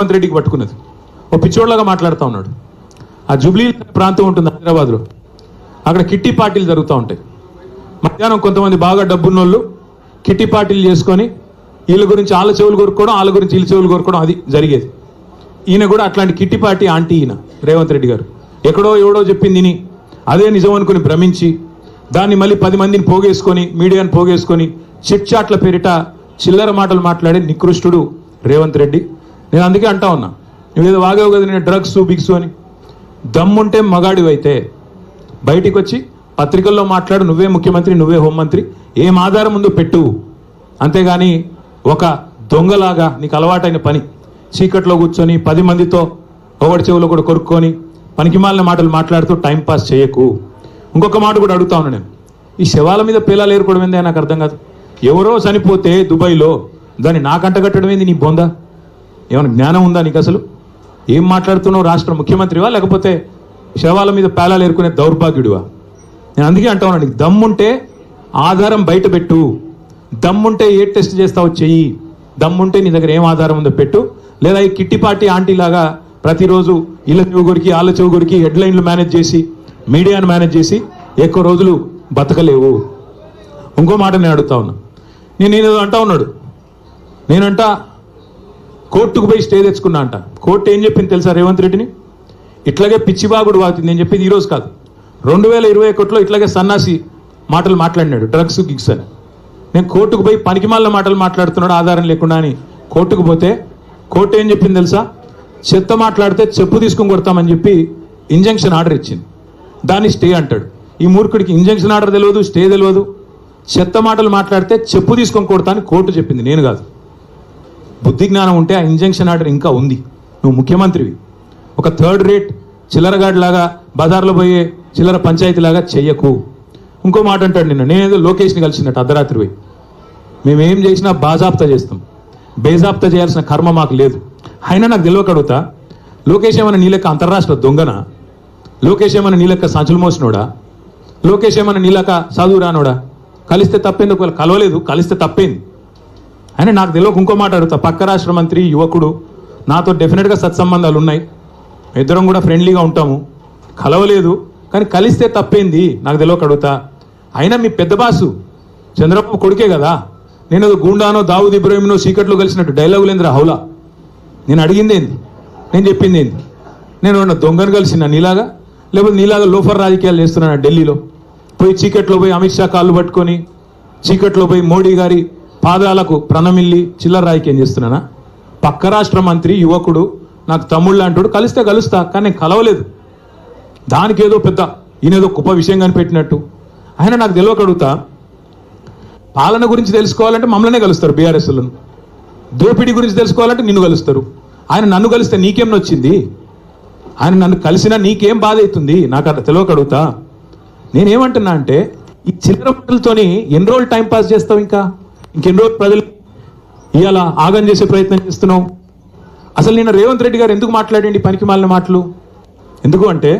రేవంత్ రెడ్డికి పట్టుకున్నది. ఓ పిచ్చోడ్లాగా మాట్లాడుతూ ఉన్నాడు. ఆ జూబ్లీ ప్రాంతం ఉంటుంది హైదరాబాద్లో, అక్కడ కిట్టి పార్టీలు జరుగుతూ ఉంటాయి. మధ్యాహ్నం కొంతమంది బాగా డబ్బున్నోళ్ళు కిట్టి పార్టీలు చేసుకొని వీళ్ళ గురించి వాళ్ళ చెవులు కొరుక్కోవడం, వాళ్ళ గురించి వీళ్ళ చెవులు కొరుక్కోవడం, అది జరిగేది. ఈయన కూడా అట్లాంటి కిట్టి పార్టీ ఆంటీ ఈయన రేవంత్ రెడ్డి గారు. ఎక్కడో ఎవడో చెప్పింది అదే నిజం అనుకుని భ్రమించి దాన్ని మళ్ళీ 10 మందిని పోగేసుకొని, మీడియాని పోగేసుకొని చిట్ చాట్ల పేరిట చిల్లర మాటలు మాట్లాడే నికృష్టుడు రేవంత్ రెడ్డి. నేను అందుకే అంటా ఉన్నా, నువ్వేదో వాగావు కదా నేను డ్రగ్స్ బిగ్స్ అని. దమ్ముంటే మగాడివైతే బయటికి వచ్చి పత్రికల్లో మాట్లాడు, నువ్వే ముఖ్యమంత్రి, నువ్వే హోంమంత్రి, ఏం ఆధారం ఉందో పెట్టు. అంతేగాని ఒక దొంగలాగా నీకు అలవాటైన పని చీకట్లో కూర్చొని 10 మందితో ఒకటి చెవులో కూడా కొరుక్కొని పనికిమాలిన మాటలు మాట్లాడుతూ టైంపాస్ చేయకు. ఇంకొక మాట కూడా అడుగుతా ఉన్నా నేను, ఈ శవాల మీద పేలాలు ఏర్పడడం ఏంది నాకు అర్థం కాదు. ఎవరో చనిపోతే దుబాయ్లో దాన్ని నాకంట కట్టడం ఏంది? నీ బొందా ఏమైనా జ్ఞానం ఉందా నీకు? అసలు ఏం మాట్లాడుతున్నావు? రాష్ట్ర ముఖ్యమంత్రివా లేకపోతే శవాల మీద పేలాలు ఏరుకునే దౌర్భాగ్యుడివా? నేను అందుకే అంటా ఉన్నా, నీకు దమ్ముంటే ఆధారం బయట పెట్టు, దమ్ముంటే ఏ టెస్ట్ చేస్తావో చెయ్యి, దమ్ముంటే నీ దగ్గర ఏం ఆధారం ఉందో పెట్టు. లేదా ఈ కిట్టి పార్టీ ఆంటీ లాగా ప్రతిరోజు ఇళ్ళ చెవు గురికి వాళ్ళ చెవు గురికి హెడ్లైన్లు మేనేజ్ చేసి మీడియాను మేనేజ్ చేసి ఎక్కువ రోజులు బతకలేవు. ఇంకో మాట నేను అడుగుతా ఉన్నా, నేను అంటా ఉన్నాడు, నేనంట కోర్టుకు పోయి స్టే తెచ్చుకున్నా అంట. కోర్టు ఏం చెప్పింది తెలుసా రేవంత్ రెడ్డిని? ఇట్లాగే పిచ్చిబాగుడు వాగుతుంది. నేను చెప్పింది ఈరోజు కాదు, 2021లో ఇట్లాగే సన్నాసి మాటలు మాట్లాడినాడు, డ్రగ్స్ గిగ్స్ అని. నేను కోర్టుకు పోయి పనికిమాలిన మాటలు మాట్లాడుతున్నాడు ఆధారం లేకుండా అని కోర్టుకు పోతే కోర్టు ఏం చెప్పింది తెలుసా? చెత్త మాట్లాడితే చెప్పు తీసుకుని కొడతామని చెప్పి ఇంజంక్షన్ ఆర్డర్ ఇచ్చింది. దాన్ని స్టే అంటాడు. ఈ మూర్ఖుడికి ఇంజంక్షన్ ఆర్డర్ తెలియదు, స్టే తెలియదు. చెత్త మాటలు మాట్లాడితే చెప్పు తీసుకొని కొడతా అని కోర్టు చెప్పింది, నేను కాదు. బుద్ధి జ్ఞానం ఉంటే ఆ ఇంజంక్షన్ ఆర్డర్ ఇంకా ఉంది. నువ్వు ముఖ్యమంత్రివి. ఒక థర్డ్ రేట్ చిల్లరగాడిలాగా బజార్లో పోయే చిల్లర పంచాయతీలాగా చెయ్యకు. ఇంకో మాట అంటాడు, నేనేదో లోకేష్ని కలిసినట్టు అర్ధరాత్రి పోయి, మేమేం చేసినా బాజాప్తా చేస్తాం, బేజాప్తా చేయాల్సిన కర్మ మాకు లేదు. అయినా నాకు తెలియక అడుగుతా, లోకేష్ ఏమైనా నీ లెక్క అంతర్రాష్ట్ర దొంగనా? లోకేష్ ఏమైనా నీ లెక్క సంచులు మోసినోడా? లోకేష్ ఏమైనా నీ లెక్క చదువు రానోడా? కలిస్తే తప్పేంది? ఒకవేళ కలవలేదు, కలిస్తే తప్పేంది? అయినా నాకు తెలియక ఇంకో మాట అడుగుతా, పక్క రాష్ట్ర మంత్రి యువకుడు, నాతో డెఫినెట్గా సత్సంబంధాలు ఉన్నాయి, ఇద్దరం కూడా ఫ్రెండ్లీగా ఉంటాము, కలవలేదు కానీ కలిస్తే తప్పేంది? నాకు తెలియక అడుగుతా. అయినా మీ పెద్ద బాసు చంద్రబాబు కొడుకే కదా, నేను గూండానో దావుద్ ఇబ్రాహింనో చీకట్లో కలిసినట్టు డైలాగులేంద్రా హౌలా. నేను అడిగింది ఏంది? నేను చెప్పింది ఏంది? నేను దొంగను కలిసిన నీలాగా, లేకపోతే నీలాగా లోఫర్ రాజకీయాలు చేస్తున్నాను ఢిల్లీలో పోయి, చీకట్లో పోయి అమిత్ షా కాళ్ళు పట్టుకొని, చీకట్లో పోయి మోడీ గారి పాదాలకు ప్రణమిల్లి చిల్లర రాజకీయం చేస్తున్నానా? పక్క రాష్ట్ర మంత్రి యువకుడు నాకు తమ్ముళ్ళు అంటాడు, కలిస్తే కలుస్తా కానీ నేను కలవలేదు. దానికి ఏదో పెద్ద ఈయనేదో గొప్ప విషయం కనిపెట్టినట్టు. ఆయన నాకు తెలియక అడుగుతా, పాలన గురించి తెలుసుకోవాలంటే మమ్మల్నే కలుస్తారు బీఆర్ఎస్లను, దోపిడీ గురించి తెలుసుకోవాలంటే నిన్ను కలుస్తారు. ఆయన నన్ను కలిస్తే నీకేం నొచ్చింది? ఆయన నన్ను కలిసినా నీకేం బాధ అవుతుంది? నాకు అట్లా తెలియక అడుగుతా. నేనేమంటున్నా అంటే, ఈ చిల్లర మాటలతోని ఎన్ని రోజులు టైం పాస్ చేస్తావు? ఇంకెన్ని రోజులు ప్రజలు ఇవాళ ఆగం చేసే ప్రయత్నం చేస్తున్నావు? అసలు నిన్న రేవంత్ రెడ్డి గారు ఎందుకు మాట్లాడండి పనికి మాలిన మాటలు? ఎందుకు అంటే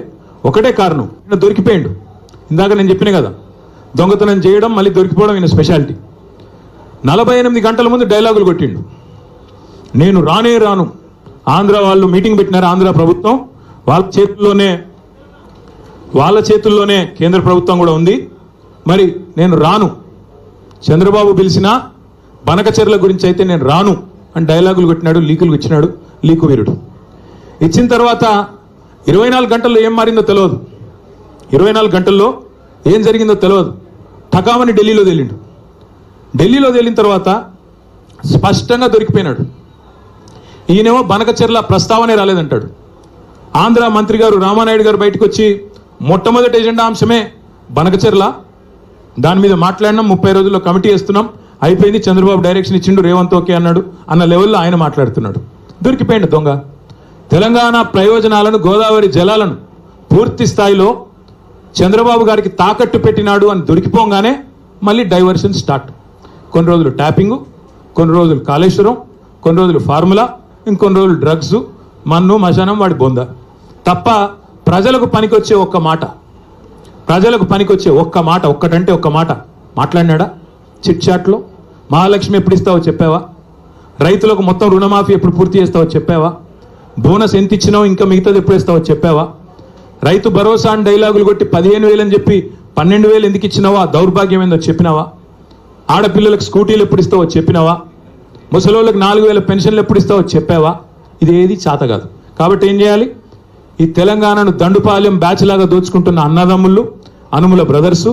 ఒకటే కారణం, ఈయన దొరికిపోయిండు. ఇందాక నేను చెప్పిన కదా, దొంగతనం చేయడం మళ్ళీ దొరికిపోవడం ఈయన స్పెషాలిటీ. 48 గంటల ముందు డైలాగులు కొట్టిండు, నేను రానే రాను. ఆంధ్ర వాళ్ళు మీటింగ్ పెట్టినారు, ఆంధ్ర ప్రభుత్వం వాళ్ళ చేతుల్లోనే కేంద్ర ప్రభుత్వం కూడా ఉంది, మరి నేను రాను. చంద్రబాబు పిలిచినా బనకచెర్ల గురించి అయితే నేను రాను అని డైలాగులు కొట్టినాడు, లీకులు ఇచ్చినాడు, లీకు వీరుడు. ఇచ్చిన తర్వాత 24 గంటల్లో ఏం మారిందో తెలియదు, 24 గంటల్లో ఏం జరిగిందో తెలియదు. టకామని ఢిల్లీలో తేలిండు. ఢిల్లీలో తేలిన తర్వాత స్పష్టంగా దొరికిపోయినాడు. ఈయనేమో బనకచెర్ల ప్రస్తావనే రాలేదంటాడు. ఆంధ్ర మంత్రి గారు రామానాయుడు గారు బయటకు వచ్చి మొట్టమొదటి ఎజెండా అంశమే బనకచెర్ల, దాని మీద మాట్లాడినాం, 30 రోజుల్లో కమిటీ వేస్తున్నాం, అయిపోయింది, చంద్రబాబు డైరెక్షన్ ఇచ్చిండు, రేవంత్ ఓకే అన్నాడు అన్న లెవెల్లో ఆయన మాట్లాడుతున్నాడు. దొరికిపోయిండు దొంగ. తెలంగాణ ప్రయోజనాలను, గోదావరి జలాలను పూర్తి స్థాయిలో చంద్రబాబు గారికి తాకట్టు పెట్టినాడు అని దొరికిపోగానే మళ్ళీ డైవర్షన్ స్టార్ట్. కొన్ని రోజులు ట్యాపింగు, కొన్ని రోజులు కాళేశ్వరం, కొన్ని రోజులు ఫార్ములా, ఇంకొన్ని రోజులు డ్రగ్స్, మన్ను మశానం వాడి బొంద. తప్ప ప్రజలకు పనికొచ్చే ఒక్క మాట, ప్రజలకు పనికొచ్చే ఒక్క మాట, ఒక్కటంటే ఒక్క మాట మాట్లాడినాడా? చిట్ చాట్లో మహాలక్ష్మి ఎప్పుడు ఇస్తావో చెప్పావా? రైతులకు మొత్తం రుణమాఫీ ఎప్పుడు పూర్తి చేస్తావో చెప్పావా? బోనస్ ఎంత ఇచ్చినావు, ఇంకా మిగతాది ఎప్పుడు ఇస్తావో చెప్పావా? రైతు భరోసా అని డైలాగులు కొట్టి 15,000 అని చెప్పి 12,000 ఎందుకు ఇచ్చినావా? దౌర్భాగ్యం ఏందో చెప్పినావా? ఆడపిల్లలకు స్కూటీలు ఎప్పుడు ఇస్తావో చెప్పినావా? ముసలోళ్ళకి 4,000 పెన్షన్లు ఎప్పుడు ఇస్తావో చెప్పావా? ఇది ఏది చేత కాదు. కాబట్టి ఏం చేయాలి? ఈ తెలంగాణను దండుపాలెం బ్యాచ్ లాగా దోచుకుంటున్న అన్నదమ్ముళ్ళు, అనుముల బ్రదర్సు,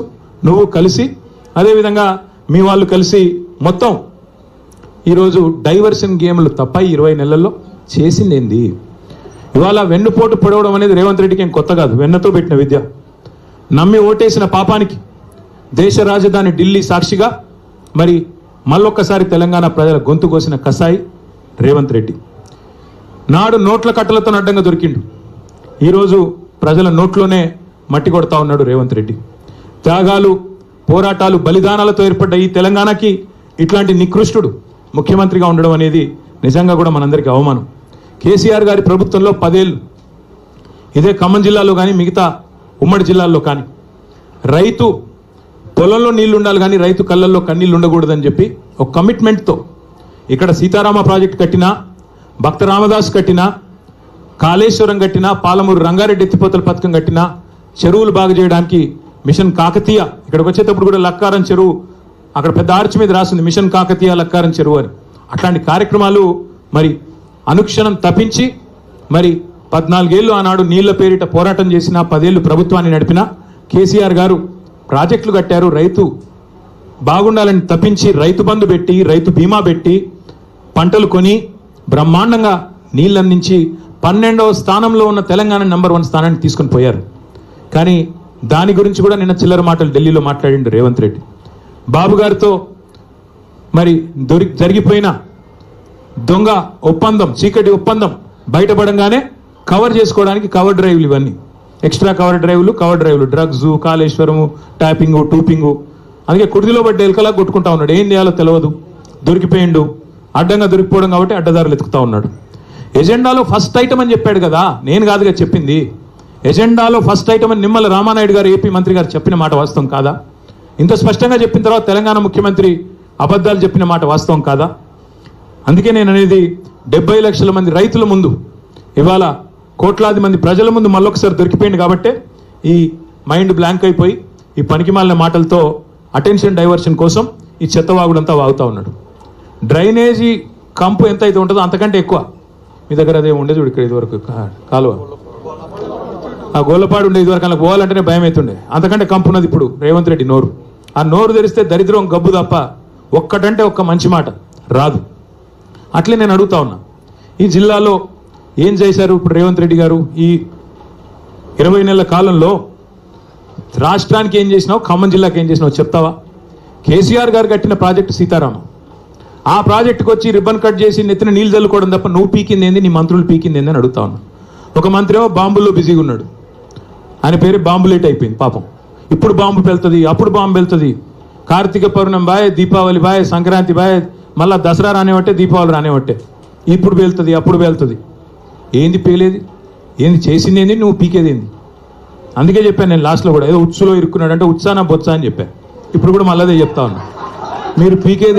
నువ్వు కలిసి, అదేవిధంగా మీ వాళ్ళు కలిసి మొత్తం ఈరోజు డైవర్షన్ గేమ్లు తప్ప 20 నెలల్లో చేసింది ఏంది? ఇవాళ వెన్నుపోటు పొడవడం అనేది రేవంత్ రెడ్డికి ఏం కొత్త కాదు, వెన్నతో పెట్టిన విద్య. నమ్మి ఓటేసిన పాపానికి దేశ రాజధాని ఢిల్లీ సాక్షిగా మరి మళ్ళొక్కసారి తెలంగాణ ప్రజల గొంతు కోసిన కసాయి రేవంత్ రెడ్డి. నాడు నోట్ల కట్టలతో అడ్డంగా దొరికిండు, ఈరోజు ప్రజల నోట్లోనే మట్టి కొడతా ఉన్నాడు రేవంత్ రెడ్డి. త్యాగాలు, పోరాటాలు, బలిదానాలతో ఏర్పడ్డ ఈ తెలంగాణకి ఇట్లాంటి నికృష్టుడు ముఖ్యమంత్రిగా ఉండడం అనేది నిజంగా కూడా మనందరికీ అవమానం. కేసీఆర్ గారి ప్రభుత్వంలో 10 ఏళ్ళు ఇదే ఖమ్మం జిల్లాలో కానీ మిగతా ఉమ్మడి జిల్లాల్లో కానీ రైతు పొలంలో నీళ్లు ఉండాలి కానీ రైతు కళ్ళల్లో కన్నీళ్ళు ఉండకూడదని చెప్పి ఒక కమిట్మెంట్తో ఇక్కడ సీతారామ ప్రాజెక్ట్ కట్టినా, భక్త రామదాస్ కట్టినా, కాళేశ్వరం కట్టినా, పాలమూరు రంగారెడ్డి ఎత్తిపోతల పథకం కట్టినా, చెరువులు బాగు చేయడానికి మిషన్ కాకతీయ, ఇక్కడికి వచ్చేటప్పుడు కూడా లక్కారం చెరువు, అక్కడ పెద్ద ఆర్చ్ మీద రాసింది మిషన్ కాకతీయ లక్కారం చెరువు అని. అట్లాంటి కార్యక్రమాలు మరి అనుక్షణం తప్పించి మరి 14 ఏళ్ళు ఆనాడు నీళ్ల పేరిట పోరాటం చేసిన, 10 ఏళ్ళు ప్రభుత్వాన్ని నడిపిన కేసీఆర్ గారు ప్రాజెక్టులు కట్టారు. రైతు బాగుండాలని తప్పించి రైతు బంధు పెట్టి, రైతు బీమా పెట్టి, పంటలు కొని బ్రహ్మాండంగా నీళ్ళందించి 12వ స్థానంలో ఉన్న తెలంగాణ నెంబర్ 1 స్థానాన్ని తీసుకొని పోయారు. కానీ దాని గురించి కూడా నిన్న చిల్లర మాటలు ఢిల్లీలో మాట్లాడిండు రేవంత్ రెడ్డి. బాబు గారితో మరి జరిగిపోయిన దొంగ ఒప్పందం, చీకటి ఒప్పందం బయటపడంగానే కవర్ చేసుకోవడానికి కవర్ డ్రైవ్లు, ఇవన్నీ ఎక్స్ట్రా కవర్ డ్రైవ్లు, డ్రగ్స్, కాళేశ్వరము, ట్యాపింగు, టూపింగు. అందుకే కుడిదిలో పడ్డ ఎలకలా కొట్టుకుంటా ఉన్నాడు. ఏం చేయాలో తెలియదు, దొరికిపోయిండు. అడ్డంగా దొరికిపోవడం కాబట్టి అడ్డదారులు ఎత్తుకుతా ఉన్నాడు. ఎజెండాలో ఫస్ట్ ఐటమ్ అని చెప్పాడు కదా, నేను కాదుగా చెప్పింది. ఎజెండాలో ఫస్ట్ ఐటమ్ అని నిమ్మల రామానాయుడు గారు, ఏపీ మంత్రి గారు చెప్పిన మాట వాస్తవం కాదా? ఇంత స్పష్టంగా చెప్పిన తర్వాత తెలంగాణ ముఖ్యమంత్రి అబద్ధాలు చెప్పిన మాట వాస్తవం కాదా? అందుకే నేను అనేది 70 లక్షల మంది రైతుల ముందు, ఇవాళ కోట్లాది మంది ప్రజల ముందు మళ్ళొకసారి దొరికిపోయింది కాబట్టే ఈ మైండ్ బ్లాంక్ అయిపోయి ఈ పనికిమాలిన మాటలతో అటెన్షన్ డైవర్షన్ కోసం ఈ చెత్తవాగుడంతా వాగుతూ ఉన్నాడు. డ్రైనేజీ కంపు ఎంత అయితే ఉంటుందో అంతకంటే ఎక్కువ మీ దగ్గర అదే ఉండేది. ఇక్కడ ఇదివరకు కాలువ, ఆ గోళ్ళపాడు ఉండే ఇదివరకు అలా పోవాలంటేనే భయం అవుతుండే, అంతకంటే కంపు ఉన్నది ఇప్పుడు రేవంత్ రెడ్డి నోరు. ఆ నోరు తెరిస్తే దరిద్రం గబ్బు తప్ప ఒక్కటంటే ఒక్క మంచి మాట రాదు. అట్లే నేను అడుగుతా ఉన్నా, ఈ జిల్లాలో ఏం చేశారు ఇప్పుడు రేవంత్ రెడ్డి గారు? ఈ 20 నెలల కాలంలో రాష్ట్రానికి ఏం చేసినావు, ఖమ్మం జిల్లాకి ఏం చేసినావు చెప్తావా? కేసీఆర్ గారు కట్టిన ప్రాజెక్టు సీతారామ, ఆ ప్రాజెక్టుకు వచ్చి రిబ్బన్ కట్ చేసి నెత్తిన నీళ్ళు చల్లుకోవడం తప్ప నువ్వు పీకింది ఏంది, నీ మంత్రులు పీకింది ఏంది అని అడుగుతా ఉన్నా. ఒక మంత్రి ఏమో బాంబుల్లో బిజీగా ఉన్నాడు, ఆయన పేరు బాంబులేట్ అయిపోయింది పాపం. ఇప్పుడు బాంబు వెళ్తుంది, అప్పుడు బాంబు వెళ్తుంది. Karthika Pournami bye, Deepavali bye, Sankranti bye, మళ్ళీ దసరా రానివట్టే, దీపావళి రానివట్టే. ఇప్పుడు వెళ్తుంది, అప్పుడు వెళ్తుంది. ఏంది పేలేది, ఏంది చేసింది ఏంది, నువ్వు పీకేది ఏంది? అందుకే చెప్పాను నేను లాస్ట్లో కూడా, ఏదో ఉచ్చులో ఇరుక్కున్నాడు అంటే ఉత్సాన బొత్స అని చెప్పాను. ఇప్పుడు కూడా మళ్ళీ అదే చెప్తా ఉన్నా, మీరు పీకేది